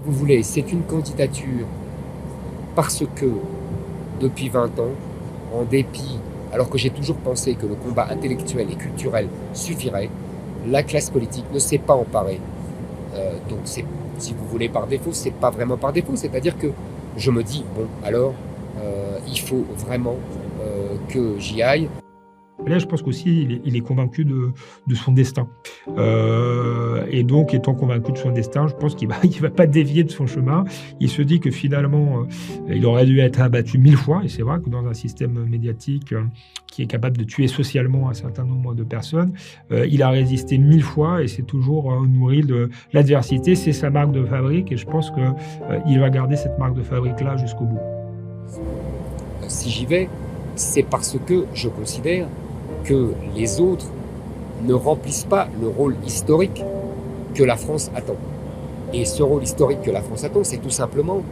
vous voulez, c'est une candidature parce que, depuis 20 ans, en dépit, alors que j'ai toujours pensé que le combat intellectuel et culturel suffirait, la classe politique ne s'est pas emparée. Donc c'est, si vous voulez, par défaut, c'est pas vraiment par défaut, c'est-à-dire que je me dis, bon, alors, il faut vraiment que j'y aille. Là, je pense qu'aussi il est convaincu de son destin. Et donc étant convaincu de son destin, je pense qu'il va il va pas dévier de son chemin. Il se dit que finalement, il aurait dû être abattu 1000 fois et c'est vrai que dans un système médiatique, qui est capable de tuer socialement un certain nombre de personnes, il a résisté 1000 fois et s'est toujours, nourri de l'adversité. C'est sa marque de fabrique et je pense que, il va garder cette marque de fabrique-là jusqu'au bout. Si j'y vais, c'est parce que je considère que les autres ne remplissent pas le rôle historique que la France attend. Et ce rôle historique que la France attend, c'est tout simplement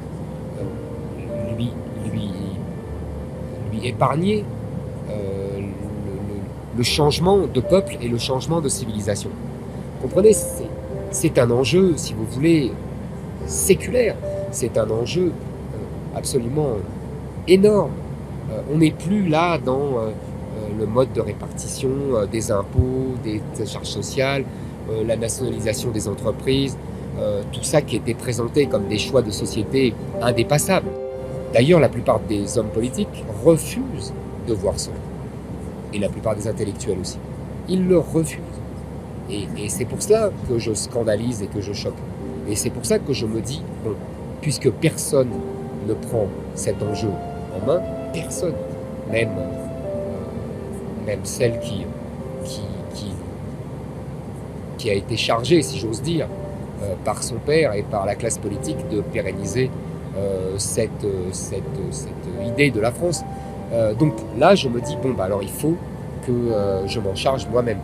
lui, lui, lui épargner le changement de peuple et le changement de civilisation. Vous comprenez, c'est un enjeu, si vous voulez, séculaire. C'est un enjeu absolument énorme. On n'est plus là dans le mode de répartition des impôts, des charges sociales, la nationalisation des entreprises, tout ça qui était présenté comme des choix de société indépassables. D'ailleurs, la plupart des hommes politiques refusent de voir cela. Et la plupart des intellectuels aussi. Ils le refusent. Et c'est pour cela que je scandalise et que je choque. Et c'est pour ça que je me dis, bon, puisque personne ne prend cet enjeu en main, personne, même celle qui a été chargée, si j'ose dire, par son père et par la classe politique de pérenniser cette idée de la France. Donc là, je me dis, bon, bah alors il faut que je m'en charge moi-même.